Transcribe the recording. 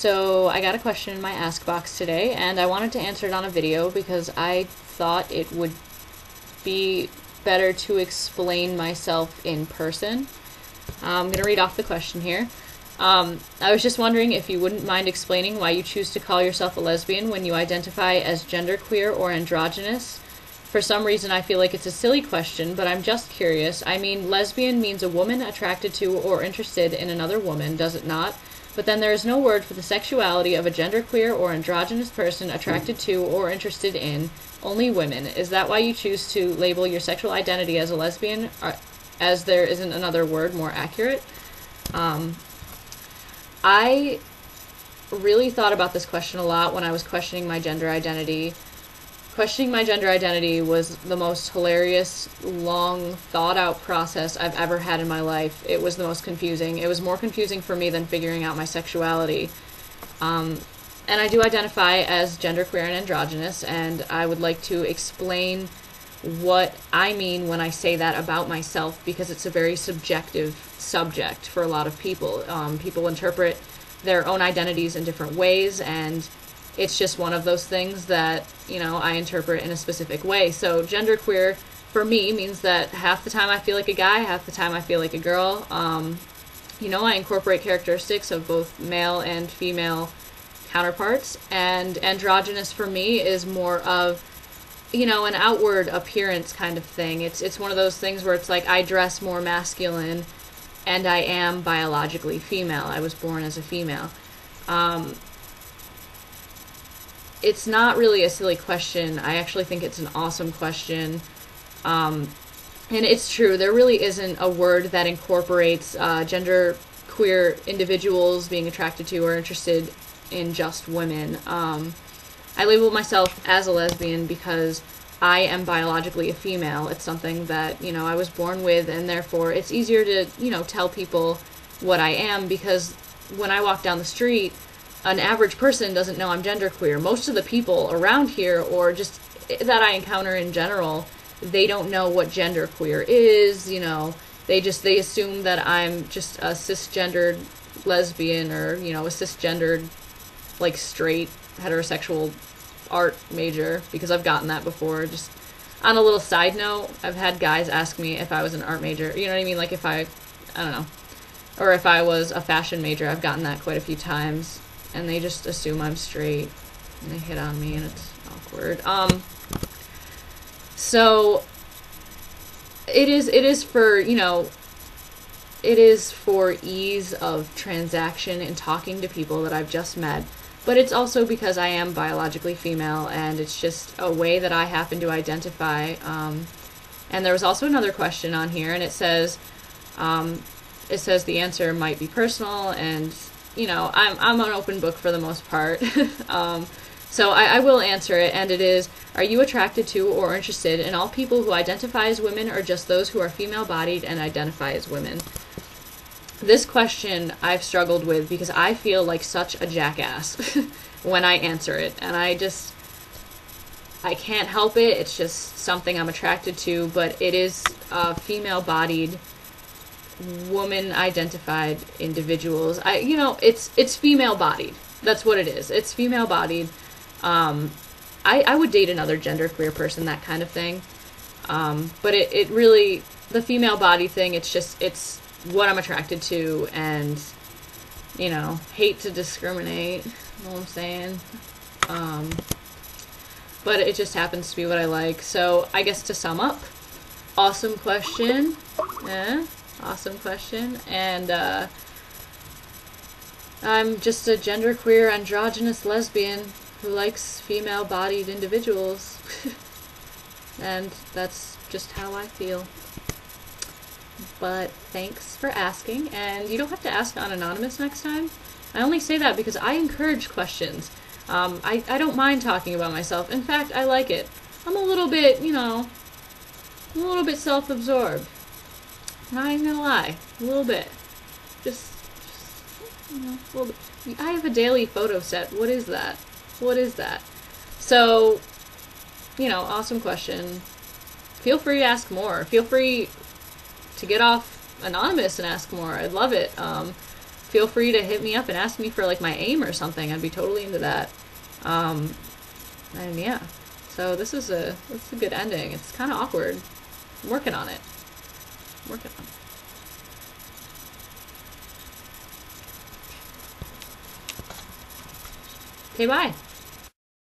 So I got a question in my Ask box today, and I wanted to answer it on a video because I thought it would be better to explain myself in person. I'm going to read off the question here. I was just wondering if you wouldn't mind explaining why you choose to call yourself a lesbian when you identify as genderqueer or androgynous. For some reason I feel like it's a silly question, but I'm just curious. I mean, lesbian means a woman attracted to or interested in another woman, does it not? But then there is no word for the sexuality of a genderqueer or androgynous person attracted to or interested in only women. Is that why you choose to label your sexual identity as a lesbian, as there isn't another word more accurate? I really thought about this question a lot when I was questioning my gender identity. Questioning my gender identity was the most hilarious, long, thought-out process I've ever had in my life. It was the most confusing. It was more confusing for me than figuring out my sexuality. And I do identify as genderqueer and androgynous, and I would like to explain what I mean when I say that about myself, because it's a very subjective subject for a lot of people. People interpret their own identities in different ways, and it's just one of those things that, you know, I interpret in a specific way. So genderqueer for me means that half the time I feel like a guy, half the time I feel like a girl. You know, I incorporate characteristics of both male and female counterparts, and androgynous for me is more of, you know, an outward appearance kind of thing. It's one of those things where it's like I dress more masculine and I am biologically female. I was born as a female. It's not really a silly question. I actually think it's an awesome question. And it's true, there really isn't a word that incorporates genderqueer individuals being attracted to or interested in just women. I label myself as a lesbian because I am biologically a female. It's something that, you know, I was born with, and therefore it's easier to, you know, tell people what I am, because when I walk down the street, an average person doesn't know I'm genderqueer. Most of the people around here, or just that I encounter in general, they don't know what genderqueer is, you know. They assume that I'm just a cisgendered lesbian, or, you know, a cisgendered, like, straight, heterosexual art major, because I've gotten that before. Just on a little side note, I've had guys ask me if I was an art major, you know what I mean? Like, if I don't know, or if I was a fashion major. I've gotten that quite a few times. And they just assume I'm straight, and they hit on me, and it's awkward. So it is for, you know, it is for ease of transaction in talking to people that I've just met, but it's also because I am biologically female, and it's just a way that I happen to identify. And there was also another question on here, and it says the answer might be personal, and, you know, I'm an open book for the most part. So I will answer it, and it is, are you attracted to or interested in all people who identify as women, or just those who are female-bodied and identify as women? This question I've struggled with because I feel like such a jackass when I answer it, and I can't help it. It's just something I'm attracted to, but it is female-bodied, woman-identified individuals. You know, it's female-bodied. That's what it is. It's female-bodied. I would date another genderqueer person, that kind of thing. But it really, the female-body thing, it's what I'm attracted to, and, you know, hate to discriminate, you know what I'm saying? But it just happens to be what I like. So I guess to sum up, awesome question. Awesome question, and I'm just a genderqueer, androgynous lesbian who likes female-bodied individuals, and that's just how I feel. But thanks for asking, and you don't have to ask on Anonymous next time. I only say that because I encourage questions. I don't mind talking about myself. In fact, I like it. I'm a little bit, you know, I'm a little bit self-absorbed. Not even gonna lie, a little bit. Just, you know, a little bit. I have a daily photo set. What is that? What is that? So, you know, awesome question. Feel free to ask more. Feel free to get off Anonymous and ask more. I'd love it. feel free to hit me up and ask me for like my aim or something. I'd be totally into that. And yeah, so this is a good ending. It's kind of awkward. I'm working on it. Okay, bye.